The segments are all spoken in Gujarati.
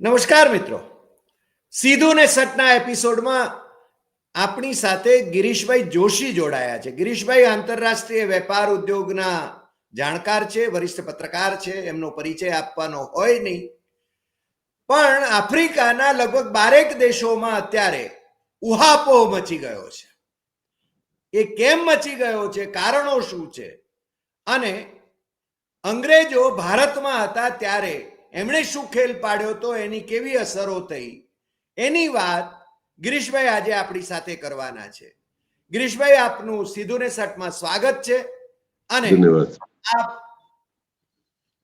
નમસ્કાર મિત્રો, સીધું ને સટના એપિસોડમાં આપણી સાથે ગિરીશભાઈ જોશી જોડાયા છે. ગિરીશભાઈ આંતરરાષ્ટ્રીય વેપાર ઉદ્યોગના જાણકાર છે, વરિષ્ઠ પત્રકાર છે. એમનો પરિચય આપવાનો હોય નહીં, પણ આફ્રિકાના લગભગ 12 દેશોમાં અત્યારે ઉહાપોહ મચી ગયો છે. એ કેમ મચી ગયો છે, કારણો શું છે, અને અંગ્રેજો ભારતમાં હતા ત્યારે એમણે શું ખેલ પાડ્યો તો એની કેવી અસરો થઈ, એની વાત ગિરીશભાઈ આજે આપણી સાથે કરવાના છે. ગિરીશભાઈ, આપનું સીધું ને સટમાં સ્વાગત છે. અને આપ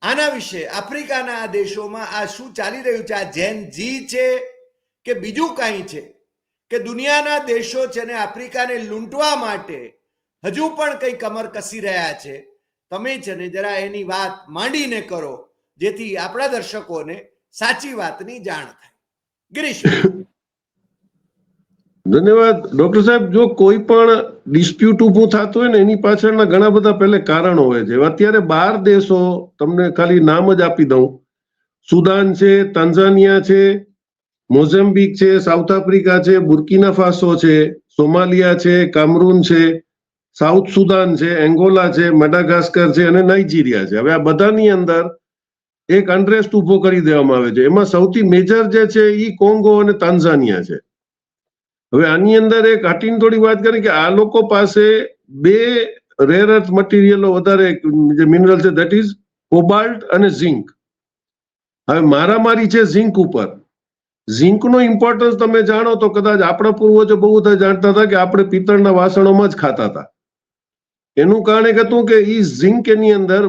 આના વિશે, આફ્રિકાના આ દેશોમાં આ શું ચાલી રહ્યું છે, આ જેન જી છે કે બીજું કાંઈ છે, કે દુનિયાના દેશો છે ને આફ્રિકાને લૂંટવા માટે હજુ પણ કંઈ કમર કસી રહ્યા છે, તમે છે ને જરા એની વાત માંડીને કરો, જેથી આપણા દર્શકોને સાચી વાતની જાણ થાય. ગિરીશ. ધન્યવાદ ડોક્ટર સાહેબ. જો કોઈ પણ ડિસ્પ્યુટ ઉભું થતું હોય ને એની પાછળના ઘણા બધા પહેલે કારણો હોય છે. અત્યારે 12 દેશો, તમને ખાલી નામ જ આપી દઉં: સુદાન છે, તાન્ઝાનિયા છે, મોઝેમ્બિક છે, સાઉથ આફ્રિકા છે, બુર્કિના ફાસો છે, સોમાલિયા છે, કામરૂન છે, સાઉથ સુદાન છે, એંગોલા છે, મેડાગાસ્કર છે અને નાઇજીરિયા છે. હવે આ બધાની અંદર એક અનરેસ્ટ ઉભો કરી દેવામાં આવે છે. એમાં સૌથી મેજર જે છે એ કોંગો અને તાન્ઝાનિયા છે. હવે આની અંદર એક હટીને થોડી વાત કરી કે આ લોકો પાસે 2 રેર અર્થ મટીરિયલો વધારે જે મિનરલ છે, ધેટ ઇઝ કોબાલ્ટ અને ઝિંક. હવે મારામારી છે ઝિંક ઉપર. ઝિંકનો ઇમ્પોર્ટન્સ તમે જાણો તો કદાચ આપણા પૂર્વજો બહુ બધા જાણતા હતા કે આપણે પિત્તળના વાસણોમાં જ ખાતા હતા. એનું કારણ એક હતું કે એ ઝિંક એની અંદર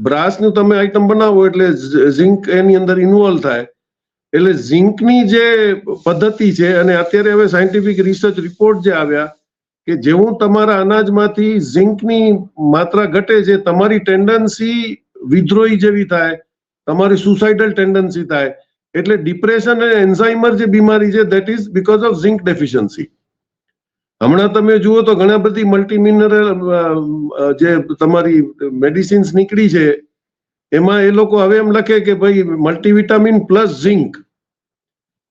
બ્રાસનું તમે આઈટમ બનાવો એટલે ઝિંક એની અંદર ઇન્વોલ્વ થાય. એટલે ઝિંકની જે પદ્ધતિ છે, અને અત્યારે હવે સાયન્ટિફિક રિસર્ચ રિપોર્ટ જે આવ્યા કે જેવું તમારા અનાજમાંથી ઝિંકની માત્રા ઘટે છે, તમારી ટેન્ડન્સી વિદ્રોહી જેવી થાય, તમારી સુસાઇડલ ટેન્ડન્સી થાય. એટલે ડિપ્રેશન અને એન્ઝાઇમર જે બીમારી છે, that is because of zinc deficiency. હમણાં તમે જુઓ તો ઘણા બધી મલ્ટી મિનરલ જે તમારી મેડિસિન્સ નીકળી છે, એમાં એ લોકો હવે એમ લખે કે ભાઈ મલ્ટીવિટામિન પ્લસ ઝિંક.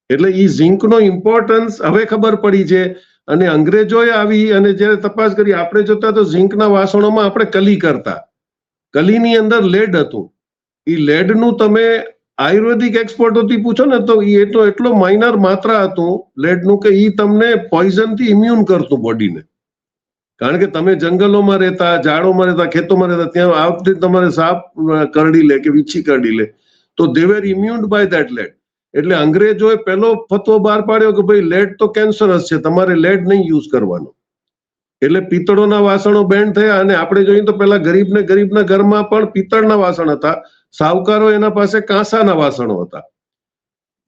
એટલે એ ઝિંકનો ઇમ્પોર્ટન્સ હવે ખબર પડી છે. અને અંગ્રેજોએ આવી અને જયારે તપાસ કરી, આપણે જોતા તો ઝિંકના વાસણોમાં આપણે કલી કરતા, કલીની અંદર લેડ હતું. એ લેડનું તમે આયુર્વેદિક એક્સપર્ટોથી પૂછો ને તો એ એટલો માઇનર માત્રા હતું લેડનું કે એ તમને પોઈઝનથી ઇમ્યુન કરતું બોડીને. કારણ કે તમે જંગલોમાં રહેતા, ઝાડોમાં રહેતા, ખેતોમાં રહેતા, ત્યાં આ વખતે તમારે સાપ કરડી લે કે વીછી કરડી લે તો દે વેર ઇમ્યુન્ડ બાય ધેટ લેડ. એટલે અંગ્રેજોએ પહેલો ફતવો બહાર પાડ્યો કે ભાઈ લેડ તો કેન્સરસ છે, તમારે લેડ નહીં યુઝ કરવાનો. એટલે પિત્તળોના વાસણો બેન્ડ થયા. અને આપણે જોઈએ તો પેલા ગરીબના ઘરમાં પણ પિત્તળના વાસણ હતા, સાવકારો એના પાસે કાંસાના વાસણો હતા.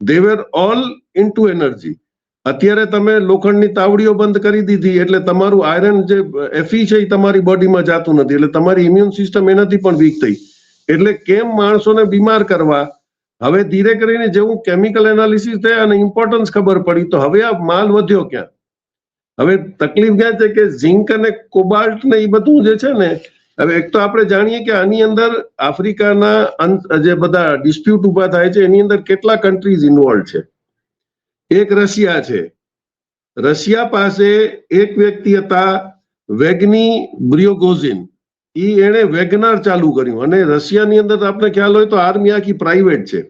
દે વેર ઓલ ઇન્ટુ એનર્જી. અત્યારે તમે લોખંડની તાવડીઓ બંધ કરી દીધી એટલે તમારું આયરન જે એફી છે એ તમારી બોડીમાં જતું નથી, એટલે તમારી ઇમ્યુન સિસ્ટમ એનાથી પણ વીક થઈ. એટલે કેમ માણસોને બીમાર કરવા, હવે ધીરે કરીને જેવું કેમિકલ એનાલિસિસ થયા અને ઇમ્પોર્ટન્સ ખબર પડી તો હવે આ માલ વધ્યો ક્યાં. હવે તકલીફ ક્યાં છે કે ઝિંક અને કોબાલ્ટ ને એ બધું જે છે ને, હવે એક તો આપણે જાણીએ કે આની અંદર આફ્રિકાના જે બધા ડિસ્પ્યુટ ઉભા થાય છે એની અંદર કેટલા કન્ટ્રીઝ ઇન્વોલ્વ છે. એક રશિયા છે. રશિયા પાસે એક વ્યક્તિ હતા વેગની બ્રિયોગોઝિન. એને વેગનાર ચાલુ કર્યું. અને રશિયાની અંદર આપણે ખ્યાલ હોય તો આર્મી આખી પ્રાઇવેટ છે,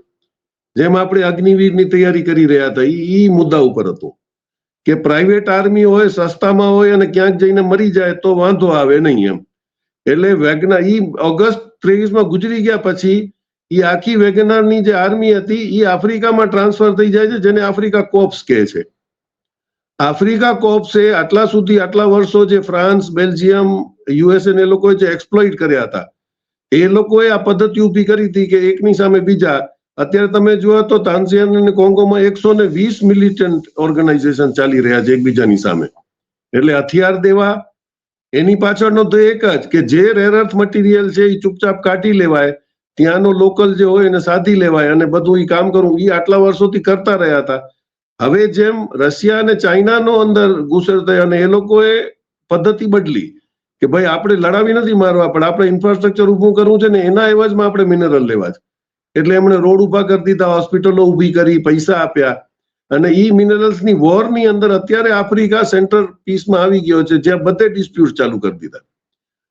જેમ આપણે અગ્નિવીરની તૈયારી કરી રહ્યા હતા એ મુદ્દા ઉપર હતું કે પ્રાઇવેટ આર્મી હોય, સસ્તામાં હોય અને ક્યાંક જઈને મરી જાય તો વાંધો આવે નહીં એમ. એટલે વેગનાર ઓગસ્ટ 23 ગુજરી ગયા પછી એ આખી વેગનારની જે આર્મી હતી એ આફ્રિકામાં ટ્રાન્સફર થઈ જાય છે, જેને આફ્રિકા કોપ્સ કહે છે. આફ્રિકા કોપ્સે આટલા વર્ષો જે ફ્રાન્સ, બેલ્જિયમ, યુએસએ એ લોકોએ જે એક્સપ્લોઇટ કર્યા હતા, એ લોકોએ આ પદ્ધતિ ઊભી કરી હતી કે એકની સામે બીજા. અત્યારે તમે જુઓ તો તાન્ઝાનિયા અને કોંગોમાં 120 મિલિટન્ટ ઓર્ગેનાઇઝેશન ચાલી રહ્યા છે એકબીજાની સામે. એટલે હથિયાર દેવા, એની પાછળનો તો એક જ કે જે રેર અર્થ મટીરિયલ છે એ ચૂપચાપ કાઢી લેવાય, ત્યાંનો લોકલ જે હોય એને સાધી લેવાય અને બધું એ કામ કરવું. એ આટલા વર્ષોથી કરતા રહ્યા હતા. હવે જેમ રશિયા અને ચાઇનાનો અંદર ઘૂસર થયો અને એ લોકોએ પદ્ધતિ બદલી કે ભાઈ આપણે લડાવી નથી મારવા, પણ આપણે ઇન્ફ્રાસ્ટ્રક્ચર ઊભું કરવું છે ને એના એવજમાં આપણે મિનરલ લેવા છે. એટલે એમણે રોડ ઉભા કરી દીધા, હોસ્પિટલો ઊભી કરી, પૈસા આપ્યા, અને ઈ મિનરલ્સની વોરની અંદર અત્યારે આફ્રિકા સેન્ટર પીસમાં આવી ગયો છે, જ્યાં બધે ડિસ્પ્યુટ ચાલુ કરી દીધા.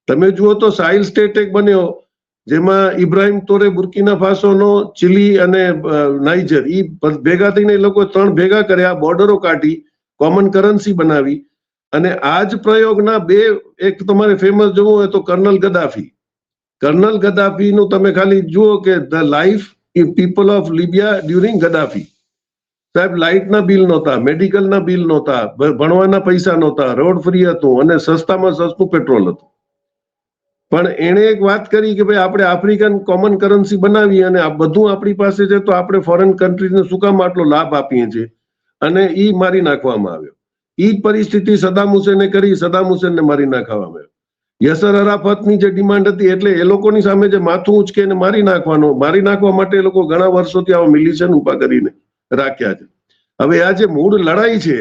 તમે જુઓ તો સાહિલ સ્ટેટ એક બન્યો, જેમાં ઇબ્રાહિમ તોરે બુર્કિના ફાસોનો, ચીલી અને નાઇજર, ઈ ભેગા થઈને એ લોકો 3 ભેગા કર્યા, બોર્ડરો કાઢી, કોમન કરન્સી બનાવી, અને આ જ પ્રયોગના 2 એક તમારે ફેમસ જોવું હોય તો કર્નલ ગદ્દાફી. કર્નલ ગદ્દાફીનું તમે ખાલી જુઓ કે the life people of લિબિયા during Gaddafi. સાહેબ, લાઇટના બિલ નહોતા, મેડિકલના બિલ નહોતા, ભણવાના પૈસા નહોતા, રોડ ફ્રી હતું અને સસ્તામાં સસ્તું પેટ્રોલ હતું. પણ એણે એક વાત કરી કે ભાઈ આપણે આફ્રિકન કોમન કરન્સી બનાવી અને આ બધું આપણી પાસે છે, તો આપણે ફોરેન કન્ટ્રીને શું કામ આટલો લાભ આપીએ છીએ, અને ઈ મારી નાખવામાં આવ્યો. ઈ જ પરિસ્થિતિ સદામ હુસેને કરી, સદામ હુસેનને મારી નાખવામાં આવ્યો. યસર અરાફતની જે ડિમાન્ડ હતી, એટલે એ લોકોની સામે જે માથું ઉચકે મારી નાખવા માટે એ લોકો ઘણા વર્ષોથી આવા મિલિશિયન ઉભા કરીને રાખ્યા છે. હવે આ જે મૂળ લડાઈ છે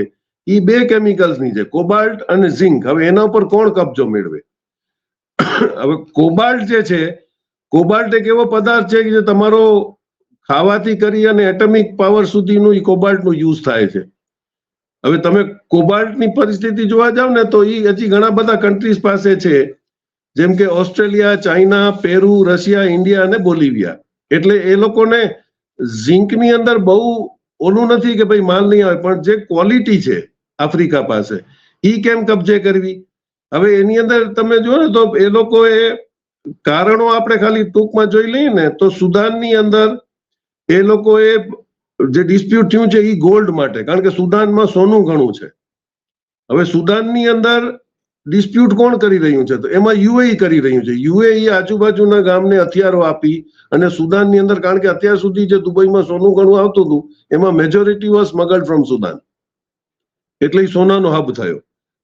એ 2 કેમિકલ્સની છે, કોબાલ્ટ અને ઝિંક. હવે એના ઉપર કોણ કબજો મેળવે? હવે કોબાલ્ટ જે છે, કોબાલ્ટ એક એવો પદાર્થ છે કે જે તમારો ખાવાથી કરી અને એટમિક પાવર સુધીનું ઈ કોબાલ્ટનું યુઝ થાય છે. હવે તમે કોબાલ્ટની પરિસ્થિતિ જોવા જાવ ને તો ઈ હજી ઘણા બધા કન્ટ્રીઝ પાસે છે, જેમ કે Australia, China, Peru, Russia, India અને બોલિવિયા. એટલે એ લોકોને ઝિંકની અંદર બહુ ઓલું નથી કે ભાઈ માલ નહીં આવે, પણ જે ક્વોલિટી છે આફ્રિકા પાસે, ઈ કેમ કબજે કરવી? હવે એની અંદર તમે જુઓ ને તો એ લોકોએ કારણો આપણે ખાલી ટૂંકમાં જોઈ લઈએ ને તો સુદાનની અંદર એ લોકોએ જે ડિસ્પ્યુટ થયું છે એ ગોલ્ડ માટે, કારણ કે સુદાનમાં સોનું ઘણું છે. હવે સુદાનની અંદર ડિસ્પ્યુટ કોણ કરી રહ્યું છે? તો એમાં યુએઈ કરી રહ્યું છે. યુએઈ આજુબાજુના ગામને હથિયારો આપી અને સુદાનની અંદર, કારણ કે અત્યાર સુધી જે દુબઈમાં સોનું ઘણું આવતું હતું એમાં મેજોરિટી વોઝ સ્મગલ્ડ ફ્રોમ સુદાન, એટલે સોનાનો હબ થયો.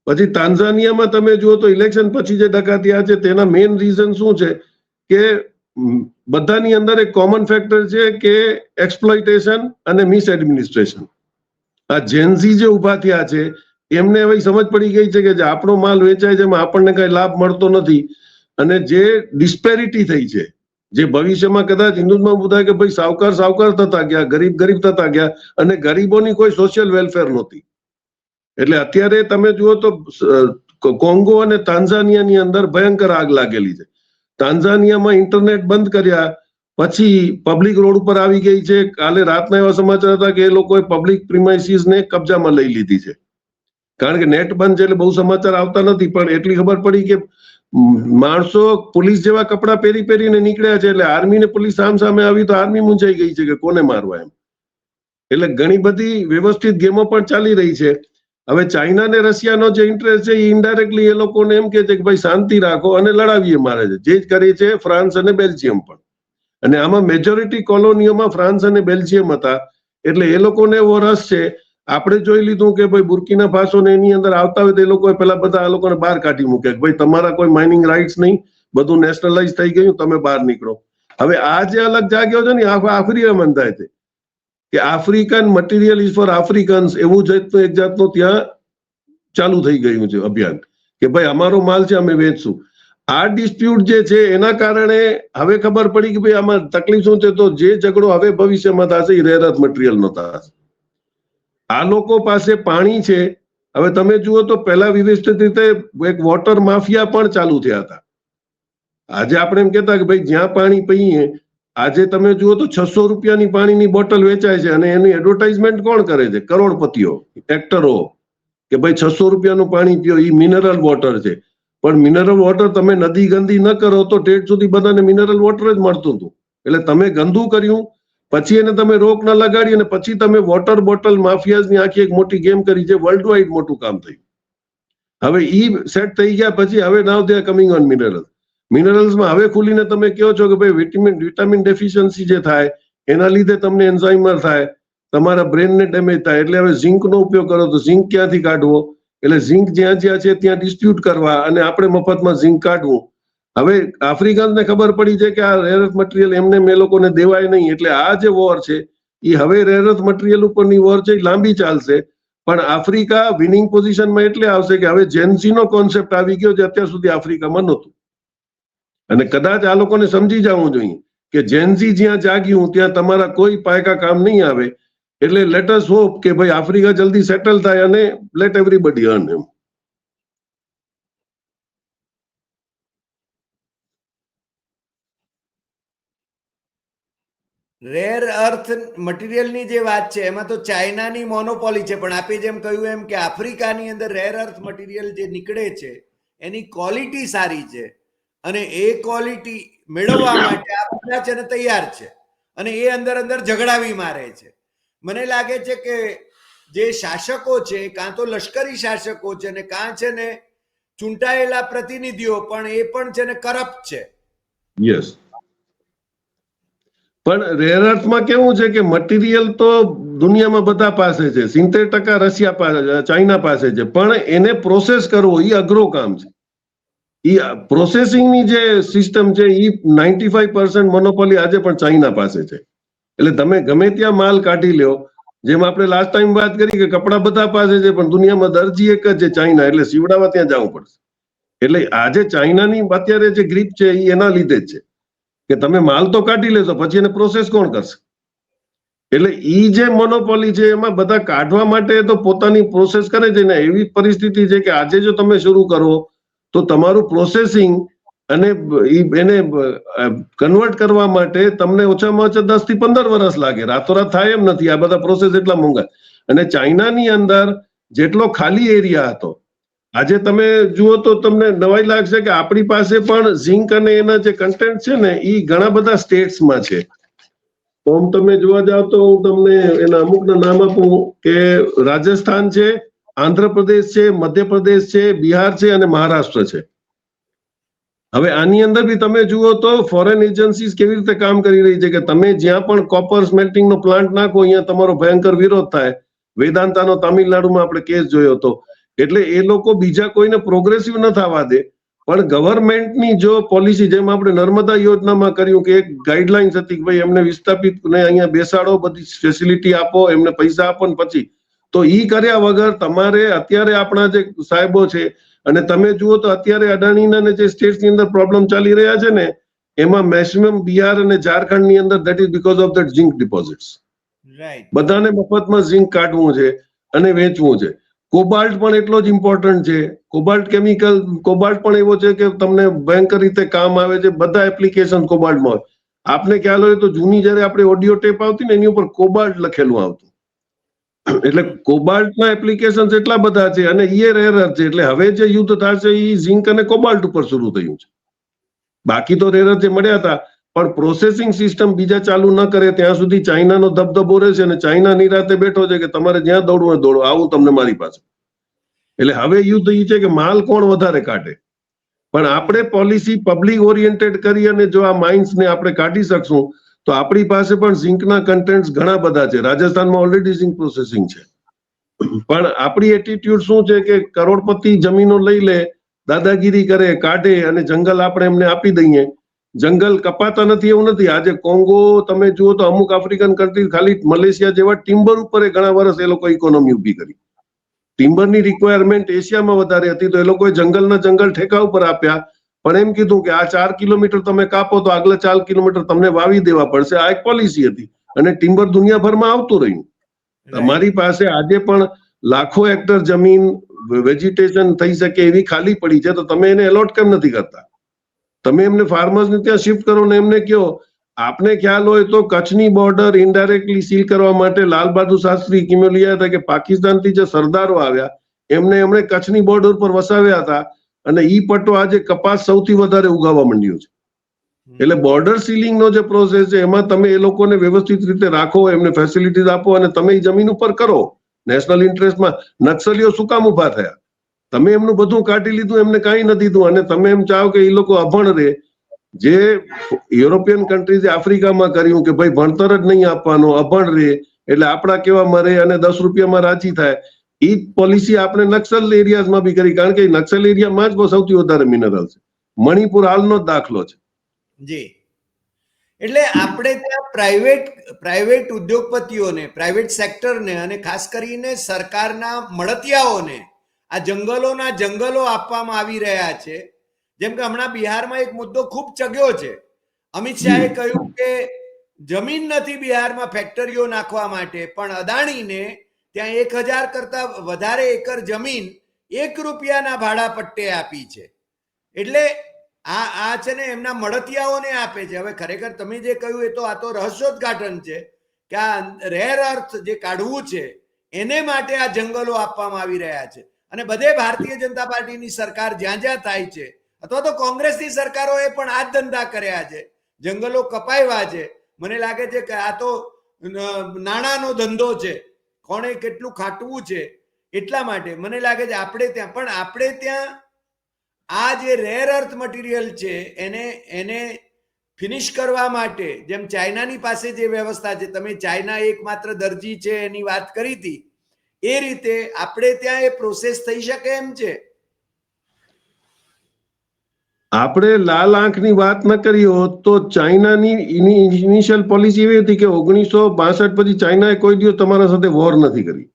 પછી તાન્ઝાનિયામાં તમે જુઓ તો ઇલેક્શન પછી જે ડકાતી આ છે તેના મેઇન રીઝન શું છે કે બધાની અંદર એક કોમન ફેક્ટર છે કે એક્સપ્લોઇટેશન અને મિસ એડમિનિસ્ટ્રેશન. આ જેનઝી જે ઉભા થયા છે એમને હવે સમજ પડી ગઈ છે કે જે આપણો માલ વેચાય છે એમાં આપણને કઈ લાભ મળતો નથી, અને જે ડિસ્પેરિટી થઈ છે, જે ભવિષ્યમાં કદાચ હિન્દુત્વમાં બધાય કે ભાઈ સાવકાર થતા ગયા, ગરીબ થતા ગયા, અને ગરીબોની કોઈ સોશિયલ વેલફેર નહોતી. એટલે અત્યારે તમે જુઓ તો કોંગો અને તાન્ઝાનિયાની અંદર ભયંકર આગ લાગેલી છે. તાન્ઝાનિયામાં ઇન્ટરનેટ બંધ કર્યા પછી પબ્લિક રોડ ઉપર આવી ગઈ છે. કાલે રાતના એવા સમાચાર હતા કે એ લોકોએ પબ્લિક પ્રિમાઇસીસને કબજામાં લઈ લીધી છે, કારણ કે નેટ બંધ છે એટલે બહુ સમાચાર આવતા નથી. પણ એટલી ખબર પડી કે માણસો પોલીસ જેવા કપડા પહેરીને નીકળ્યા છે, એટલે આર્મી ને પોલીસ સામે આવી તો આર્મી મૂંઝાઈ ગઈ છે કે કોને મારવા એમ. એટલે ઘણી બધી વ્યવસ્થિત ગેમો પણ ચાલી રહી છે. હવે ચાઇના ને રશિયાનો જે ઇન્ટરેસ્ટ છે એ ઇનડાયરેક્ટલી એ લોકોને એમ કે છે કે ભાઈ શાંતિ રાખો અને લડાવીએ મારે છે, જે જ કરી છે ફ્રાન્સ અને બેલ્જિયમ પણ. અને આમાં મેજોરિટી કોલોનીઓમાં ફ્રાન્સ અને બેલ્જિયમ હતા, એટલે એ લોકોને એવો રસ છે. આપણે જોઈ લીધું કે ભાઈ બુર્કિના ફાસો ને એની અંદર આવતા હોય તો એ લોકોએ પેલા બધા આ લોકોને બહાર કાઢી મૂક્યા કે ભાઈ તમારા કોઈ માઇનિંગ રાઇટ્સ નહીં, બધું નેશનલાઇઝ થઈ ગયું, તમે બહાર નીકળો. હવે આ જે અલગ જાગ્યો છે ને આફ્રિકામાં થાય છે કે આફ્રિકન મટીરિયલ ઇઝ ફોર આફ્રિકન્સ, એવું જ એક જાતનું ત્યાં ચાલુ થઈ ગયું છે અભિયાન કે ભાઈ અમારો માલ છે અમે વેચશું. આ ડિસ્પ્યુટ જે છે એના કારણે હવે ખબર પડી કે ભાઈ આમાં તકલીફ શું છે. તો જે ઝઘડો હવે ભવિષ્યમાં થશે એ રેર અર્થ મટીરિયલનો થશે. આ લોકો પાસે પાણી છે. હવે તમે જુઓ તો પહેલા વ્યવસ્થિત રીતે એક વોટર માફિયા પણ ચાલુ થયા હતા. આજે આપણે એમ કહેતા કે ભાઈ જ્યાં પાણી પીએ, આજે તમે જુઓ તો 600 રૂપિયાની પાણીની બોટલ વેચાય છે અને એની એડવર્ટાઇઝમેન્ટ કોણ કરે છે? કરોડપતિઓ, એક્ટરો, કે ભાઈ 600 રૂપિયાનું પાણી પીઓ, એ મિનરલ વોટર છે. પણ મિનરલ વોટર તમે નદી ગંદી ન કરો તો ટેટ સુધી બધાને મિનરલ વોટર જ મળતું હતું. એટલે તમે ગંદુ કર્યું, પછી એને તમે રોક ન લગાડી અને પછી તમે વોટર બોટલ માફિયાઝની આખી એક મોટી ગેમ કરી, જે વર્લ્ડ વાઇડ મોટું કામ થયું. હવે ઈ સેટ થઈ ગયા પછી હવે now they are coming on mineral. મિનરલ્સમાં હવે ખુલીને તમે કહો છો કે ભાઈ વિટામિન ડેફિશિયન્સી જે થાય એના લીધે તમને એન્ઝાઇમર થાય, તમારા બ્રેનને ડેમેજ થાય. એટલે હવે ઝિંકનો ઉપયોગ કરો તો ઝિંક ક્યાંથી કાઢવો? એટલે ઝિંક જ્યાં છે ત્યાં ડિસ્પ્યુટ કરવા અને આપણે મફતમાં ઝિંક કાઢવું. હવે આફ્રિકન્સને ખબર પડી છે કે આ રેર અર્થ મટીરિયલ એમને એ લોકોને દેવાય નહીં. એટલે આ જે વોર છે એ હવે રેર અર્થ મટીરિયલ ઉપરની વોર છે, એ લાંબી ચાલશે. પણ આફ્રિકા વિનિંગ પોઝિશનમાં એટલે આવશે કે હવે જેન્સીનો કોન્સેપ્ટ આવી ગયો જે અત્યાર સુધી આફ્રિકામાં નહોતું. અને કદાચ આ લોકોને સમજી જવું જોઈએ કે જેનઝી જ્યાં જાગ્યું ત્યાં તમારા કોઈ પાયકા કામ નહીં આવે. એટલે લેટ અસ હોપ કે ભાઈ આફ્રિકા જલ્દી સેટલ થાય અને લેટ એવરીબડી અર્ન એમ. રેર અર્થ મટીરિયલની જે વાત છે એમાં તો ચાઇનાની મોનોપોલી છે, પણ આપે જેમ કહ્યું એમ કે આફ્રિકાની અંદર રેર અર્થ મટીરિયલ જે નીકળે છે એની ક્વોલિટી સારી છે અને એ ક્વોલિટી મેળવવા માટે આ બધા છે ને તૈયાર છે અને એ અંદર અંદર ઝઘડાવી મારે છે. મને લાગે છે કે જે શાસકો છે કાં તો લશ્કરી શાસકો છે ને કાં છે ને ચૂંટાયેલા પ્રતિનિધિઓ પણ એ પણ છે ને કરપ્ટ છે. યસ, પણ રેર અર્થમાં કેવું છે કે મટીરિયલ તો દુનિયામાં બધા પાસે છે, 70% રશિયા પાસે, ચાઇના પાસે છે, પણ એને પ્રોસેસ કરવો એ અઘરો કામ છે. એ પ્રોસેસિંગની જે સિસ્ટમ છે એ 95% મોનોપોલી આજે પણ ચાઇના પાસે છે. એટલે તમે ગમે ત્યાં માલ કાઢી લ્યો, જેમ આપણે લાસ્ટ ટાઈમ વાત કરી કે કપડા બધા પાસે છે પણ દુનિયામાં દરજી એક જ છે ચાઇના, એટલે સીવડાવવા ત્યાં જવું પડશે. એટલે આજે ચાઇનાની અત્યારે જે ગ્રીપ છે એ એના લીધે જ છે કે તમે માલ તો કાઢી લેશો પછી એને પ્રોસેસ કોણ કરશે. એટલે ઈ જે મોનોપોલી છે એમાં બધા કાઢવા માટે તો પોતાની પ્રોસેસ કરે છે ને. એવી પરિસ્થિતિ છે કે આજે જો તમે શરૂ કરો તો તમારું પ્રોસેસિંગ અને એને કન્વર્ટ કરવા માટે તમને ઓછામાં ઓછા 10 થી 15 વર્ષ લાગે. રાતોરાત થાય એમ નથી, આ બધા પ્રોસેસ એટલા મોંઘા. અને ચાઇનાની અંદર જેટલો ખાલી એરિયા હતો, આજે તમે જુઓ તો તમને નવાઈ લાગશે કે આપણી પાસે પણ ઝિંક અને એના જે કન્ટેન્ટ છે ને એ ઘણા બધા સ્ટેટ્સમાં છે. આમ તમે જોવા જાવ તો હું તમને એના અમુકના નામ આપું કે રાજસ્થાન છે, આંધ્રપ્રદેશ છે, મધ્યપ્રદેશ છે, બિહાર છે અને મહારાષ્ટ્ર છે. હવે આની અંદર બી તમે જુઓ તો ફોરેન એજન્સીઝ કેવી રીતે કામ કરી રહી છે કે તમે જ્યાં પણ કોપર સ્મેલ્ટિંગનો પ્લાન્ટ નાખો અહીંયા તમારો ભયંકર વિરોધ થાય. વેદાંતાનો તામિલનાડુમાં આપણે કેસ જોયો હતો. એટલે એ લોકો બીજા કોઈને પ્રોગ્રેસિવ ન થવા દે, પણ ગવર્મેન્ટની જો પોલિસી, જેમ આપણે નર્મદા યોજનામાં કર્યું કે એક ગાઈડલાઇન્સ હતી કે ભાઈ એમને વિસ્થાપિત ને અહીંયા બેસાડો, બધી ફેસિલિટી આપો, એમને પૈસા આપો ને પછી, તો ઈ કર્યા વગર તમારે અત્યારે આપણા જે સાહેબો છે અને તમે જુઓ તો અત્યારે અદાણીના જે સ્ટેટ્સની અંદર પ્રોબ્લેમ ચાલી રહ્યા છે ને એમાં મેક્સિમમ બિહાર અને ઝારખંડની અંદર that is because of that zinc deposits. બધાને મફતમાં ઝિંક કાઢવું છે અને વેચવું છે. કોબાલ્ટ પણ એટલો જ ઇમ્પોર્ટન્ટ છે. કોબાલ્ટ કેમિકલ, કોબાલ્ટ પણ એવો છે કે તમને ભયંકર રીતે કામ આવે છે. બધા એપ્લિકેશન કોબાલ્ટમાં હોય. આપને ખ્યાલ હોય તો જૂની જયારે આપણે ઓડિયો ટેપ આવતી ને એની ઉપર કોબાલ્ટ લખેલું આવતું. એટલે કોબાલ્ટના એપ્લિકેશન એટલા બધા છે અને એ રેર અર્થ છે. એટલે હવે જે યુદ્ધ થશે એ ઝિંક અને કોબાલ્ટ ઉપર શરૂ થયું છે. બાકી તો રેર અર્થ જે મળ્યા હતા, પણ પ્રોસેસિંગ સિસ્ટમ બીજા ચાલુ ન કરે ત્યાં સુધી ચાઇનાનો દબદબો રહેશે અને ચાઇના નિરાતે બેઠો છે કે તમારે જ્યાં દોડવું હોય દોડો, આવું તમને મારી પાસે. એટલે હવે યુદ્ધ એ છે કે માલ કોણ વધારે કાઢે. પણ આપણે પોલિસી પબ્લિક ઓરિએન્ટેડ કરી અને જો આ માઇન્સને આપણે કાઢી શકશું તો આપણી પાસે પણ ઝિંકના કન્ટેન્ટ્સ ઘણા બધા છે. રાજસ્થાનમાં ઓલરેડી ઝિંક પ્રોસેસિંગ છે. પણ આપણી એટીટ્યુડ શું છે કે કરોડપતિ જમીનો લઈ લે, દાદાગીરી કરે, કાઢે અને જંગલ આપણે એમને આપી દઈએ. જંગલ કપાતા નથી એવું નથી. આજે કોંગો તમે જુઓ તો અમુક આફ્રિકન કન્ટ્રી, ખાલી મલેશિયા જેવા ટિમ્બર ઉપર ઘણા વર્ષ એ લોકો ઇકોનોમી ઉભી કરી. ટિમ્બરની રિક્વાયરમેન્ટ એશિયામાં વધારે હતી તો એ લોકોએ જંગલના જંગલ ઠેકા ઉપર આપ્યા, પણ એમ કીધું કે આ 4 કિલોમીટર તમે કાપો તો આગલા 4 કિલોમીટર તમને વાવી દેવા પડશે. આ એક પોલિસી હતી અને ટિમ્બર દુનિયાભરમાં આવતું રહ્યું. તમારી પાસે આજે પણ લાખો હેક્ટર જમીન વેજીટેશન થઈ શકે એવી ખાલી પડી છે, તો તમે એને એલોટ કેમ નથી કરતા? તમે એમને ફાર્મર્સને ત્યાં શિફ્ટ કરો ને એમને કહો. આપને ખ્યાલ હોય તો કચ્છની બોર્ડર ઇનડાયરેક્ટલી સીલ કરવા માટે લાલ બહાદુર શાસ્ત્રી કિમોલિયા હતા કે પાકિસ્તાનથી જે સરદારો આવ્યા એમણે કચ્છની બોર્ડર પર વસાવ્યા હતા અને ઈ પટ્ટો આજે કપાસ સૌથી વધારે ઉગાવવા માંડ્યો છે. એટલે બોર્ડર સીલિંગનો જે પ્રોસેસ છે એમાં તમે એ લોકોને વ્યવસ્થિત રીતે રાખો, એમને ફેસિલિટીઝ આપો અને તમે એ જમીન ઉપર કરો. નેશનલ ઇન્ટરેસ્ટમાં નક્સલીઓ શું કામ ઉભા થયા? તમે એમનું બધું કાઢી લીધું, એમને કાંઈ નથી દીધું અને તમે એમ ચાહો કે એ લોકો અભણ રહે. જે યુરોપિયન કન્ટ્રીઝે આફ્રિકામાં કર્યું કે ભાઈ ભણતર જ નહીં આપવાનું, અભણ રહે એટલે આપણા કેવામાં રહે અને 10 રૂપિયામાં રાજી થાય. એ પોલિસી આપણે નક્સલ એરિયાઝમાં બી કરી, કારણ કે નક્સલ એરિયામાં જ સૌથી વધારે મિનરલ છે. મણિપુર હાલનો જ દાખલો છે. જી, એટલે આપણે ત્યાં પ્રાઇવેટ ઉદ્યોગપતિઓને, પ્રાઇવેટ સેક્ટરને અને ખાસ કરીને સરકારના મળતિયાઓને આ જંગલોના જંગલો આપવામાં આવી રહ્યા છે. જેમ કે હમણાં બિહારમાં એક મુદ્દો ખૂબ ચગ્યો છે અમિત શાહે કહ્યું કે જમીન નથી બિહારમાં ફેક્ટરીઓ નાખવા માટે, પણ અદાણીને ત્યાં 1000 કરતા વધારે એકર જમીન ₹1 ભાડા પટ્ટે આપી છે. એટલે આ છે ને એમના મળતિયાઓને આપે છે. હવે ખરેખર તમે જે કહ્યું એ તો આ તો રહસ્યોદ્ઘાટન છે કે આ રેર અર્થ જે કાઢવું છે એને માટે આ જંગલો આપવામાં આવી રહ્યા છે. અને બધે ભારતીય જનતા પાર્ટીની સરકાર જ્યાં જ્યાં થાય છે, અથવા તો કોંગ્રેસની સરકારોએ પણ આ જ ધંધા કર્યા છે, જંગલો કપાવ્યા છે. મને લાગે છે કે આ તો નાણાંનો ધંધો છે, કોણે કેટલું ખાટવું છે એટલા માટે મને લાગે છે આપણે ત્યાં આ જે રેર અર્થ મટીરિયલ છે એને ફિનિશ કરવા માટે, જેમ ચાઇનાની પાસે જે વ્યવસ્થા છે, તમે ચાઇના એકમાત્ર દરજી છે એની વાત કરી હતી, એ રીતે આપણે ત્યાં એ પ્રોસેસ થઈ શકે એમ છે. આપણે લાલ આંખની વાત ન કરી હોત તો ચાઇનાની ઇનિશિયલ પોલિસી એવી હતી કે 1962 પછી ચાઇનાએ કોઈ દિવસ તમારા સાથે વોર નથી કરી,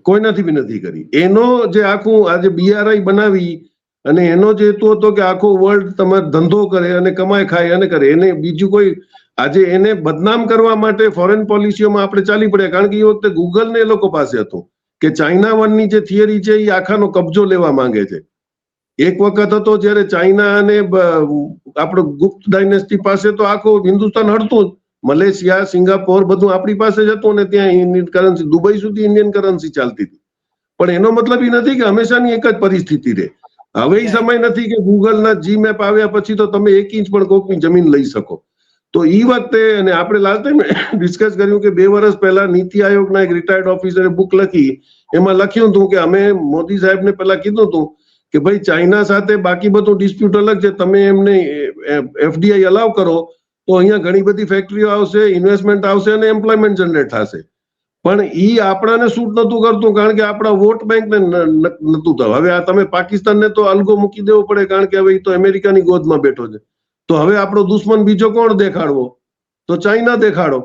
કોઈનાથી બી નથી કરી. એનો જે આખું આજે BRI બનાવી અને એનો જે હેતુ હતો કે આખો વર્લ્ડ તમારે ધંધો કરે અને કમાય ખાય અને કરે, એને બીજું કોઈ આજે એને બદનામ કરવા માટે ફોરેન પોલિસીઓમાં આપણે ચાલી પડ્યા. કારણ કે એ વખતે ગૂગલ ને એ લોકો પાસે હતું કે ચાઇના વનની જે થિયરી છે એ આખાનો કબજો લેવા માંગે છે. એક વખત હતો જ્યારે ચાઇના અને આપણો ગુપ્ત ડાયનેસ્ટી પાસે તો આખું હિન્દુસ્તાન હડતું જ, મલેશિયા, સિંગાપોર બધું આપણી પાસે જ હતું અને ત્યાં ઇન્ડિયન કરન્સી, દુબઈ સુધી ઇન્ડિયન કરન્સી ચાલતી હતી. પણ એનો મતલબ એ નથી કે હંમેશાની એક જ પરિસ્થિતિ રહે. હવે એ સમય નથી કે ગૂગલના GMap આવ્યા પછી તો તમે 1 ઇંચ પણ કોકની જમીન લઈ શકો. તો એ વખતે, અને આપણે લાસ્ટ ટાઈમ ડિસ્કસ કર્યું કે 2 વર્ષ પહેલા નીતિ આયોગના એક રિટાયર્ડ ઓફિસરે બુક લખી, એમાં લખ્યું હતું કે અમે મોદી સાહેબને પહેલા કીધું હતું કે ભાઈ ચાઇના સાથે બાકી બધું ડિસ્પ્યુટ અલગ છે, તમે એમને FDI અલાવ કરો તો અહીંયા ઘણી બધી ફેક્ટરીઓ આવશે, ઇન્વેસ્ટમેન્ટ આવશે અને એમ્પ્લોયમેન્ટ જનરેટ થશે. પણ ઈ આપણાને સૂટ નતું કરતું કારણ કે આપણા વોટ બેંકને નતું થયું. હવે આ તમે પાકિસ્તાનને તો અલગો મૂકી દેવો પડે કારણ કે હવે એ તો અમેરિકાની ગોદમાં બેઠો છે. તો હવે આપણો દુશ્મન બીજો કોણ દેખાડવો? તો ચાઇના દેખાડો.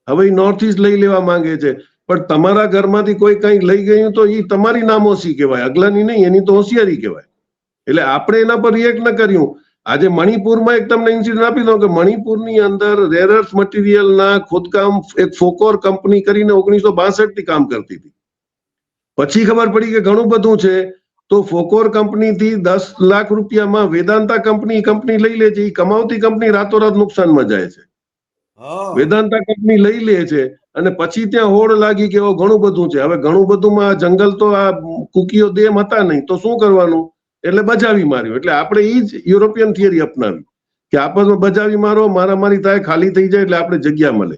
હવે નોર્થ ઇસ્ટ લઈ લેવા માંગે છે, પણ તમારા ઘરમાંથી કોઈ કંઈક લઈ ગયું તો એ તમારી નામોશી કહેવાય, અગલાની નહીં, એની તો હોશિયારી કહેવાય. એટલે આપણે એના પર રિએક્ટ ન કર્યું. આજે મણિપુરમાં એક તમને ઇન્સિડન્ટ આપી દઉં કે મણિપુરની અંદર રેર અર્થ મટીરિયલના ખોદકામ એક ફોકોર કંપની કરીને 1962 થી કામ કરતી હતી. પછી ખબર પડી કે ઘણું બધું છે, તો ફોકોર કંપનીથી 10 લાખ રૂપિયામાં વેદાંતા કંપની લઈ લે છે. એ કમાવતી કંપની રાતોરાત નુકસાનમાં જાય છે. વેદાંતા કંપની લઈ લે છે અને પછી ત્યાં હોડ લાગી કે ઘણું બધું છે. હવે ઘણું બધુંમાં જંગલ તો આ કુકીઓ દેમ હતા નહીં, તો શું કરવાનું? એટલે બજાવી માર્યો. એટલે આપણે એ જ યુરોપિયન થિયરી અપનાવી કે આપસમાં બજાવી મારો, મારામારી થાય, ખાલી થઈ જાય એટલે આપણે જગ્યા મળે.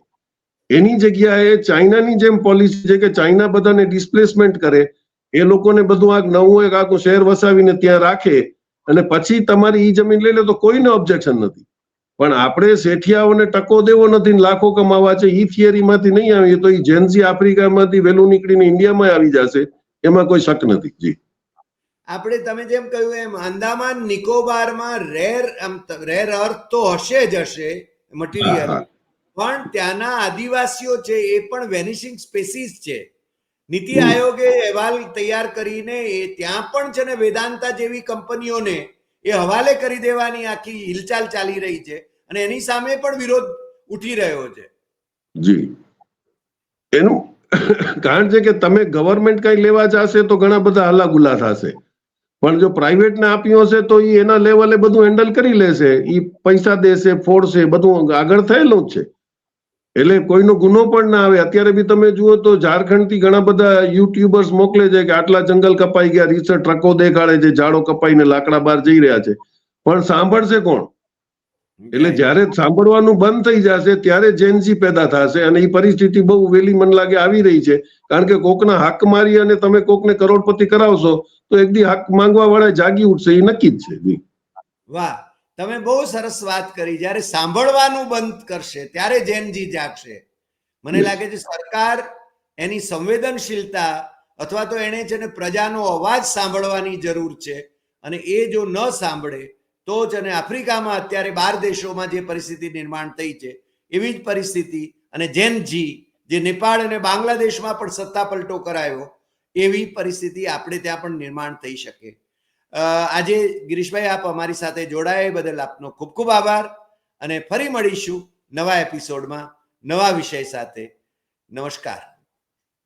એની જગ્યાએ ચાઇનાની જેમ પોલિસી છે કે ચાઇના બધાને ડિસ્પ્લેસમેન્ટ કરે, એ લોકોને બધું આ નવું એક આખું શહેર વસાવીને ત્યાં રાખે અને પછી તમારી ઈ જમીન લઈ લે તો કોઈને ઓબ્જેક્શન નથી. પણ આપણે શેઠિયાઓને ટકો દેવો નથી, લાખો કમાવા છે, ઈ થિયરીમાંથી નહીં આવીએ તો ઈ જેન્ઝી આફ્રિકામાંથી વહેલું નીકળીને ઇન્ડિયામાં આવી જશે, એમાં કોઈ શક નથી. જી, આપણે તમે જેમ કહ્યું એમ અંદામાન નિકોબારમાં રેર અર્થ તો હશે જ હશે મટીરિયલ, પણ ત્યાંના આદિવાસીઓ છે એ પણ વેનિશિંગ સ્પેસીસ છે. નીતિ આયોગે અહેવાલ તૈયાર કરીને ત્યાં પણ છે ને વેદાંતા જેવી કંપનીઓને એ હવાલે કરી દેવાની આખી હિલચાલ ચાલી રહી છે અને એની સામે પણ વિરોધ ઉઠી રહ્યો છે. જી, એનું કારણ છે કે તમે ગવર્મેન્ટ કઈ લેવા જશે તો ઘણા બધા હલાગુલા થશે, પણ જો પ્રાઇવેટને આપ્યું હશે તો એ એના લેવલે બધું હેન્ડલ કરી લેશે, એ પૈસા દેશે, ફોડશે, બધું આગળ થયેલું જ છે. એટલે કોઈનો ગુનો પણ ના આવે. અત્યારે બી તમે જુઓ તો ઝારખંડથી ઘણા બધા યુટ્યુબર્સ મોકલે છે કે આટલા જંગલ કપાઈ ગયા, રીસર ટ્રકો દેખાડે છે, ઝાડો કપાઈને લાકડા બહાર જઈ રહ્યા છે, પણ સાંભળશે કોણ? એટલે જયારે સાંભળવાનું બંધ થઈ જશે ત્યારે જેન્સી પેદા થશે અને એ પરિસ્થિતિ બહુ વહેલી મને લાગે આવી રહી છે. કારણ કે કોકના હક મારી અને તમે કોકને કરોડપતિ કરાવશો તો એક દી હક માંગવા વાળા જાગી ઉઠશે, એ નક્કી જ છે. વાહ, તમે બહુ સરસ વાત કરી. જ્યારે સાંભળવાનું બંધ કરશે ત્યારે જેનજી જાગશે. મને લાગે છે સરકાર એની સંવેદનશીલતા અથવા તો એને છે ને પ્રજાનો અવાજ સાંભળવાની જરૂર છે, અને એ જો ન સાંભળે તો જ. અને આફ્રિકામાં અત્યારે 12 દેશોમાં જે પરિસ્થિતિ નિર્માણ થઈ છે એવી જ પરિસ્થિતિ, અને જેનજી જે નેપાળ અને બાંગ્લાદેશમાં પણ સત્તા પલટો કરાયો એવી પરિસ્થિતિ આપણે ત્યાં પણ નિર્માણ થઈ શકે. આજે ગિરીશભાઈ આપ અમારી સાથે જોડાયા બદલ આપનો ખૂબ ખૂબ આભાર. અને ફરી મળીશું નવા એપિસોડમાં નવા વિષય સાથે. નમસ્કાર.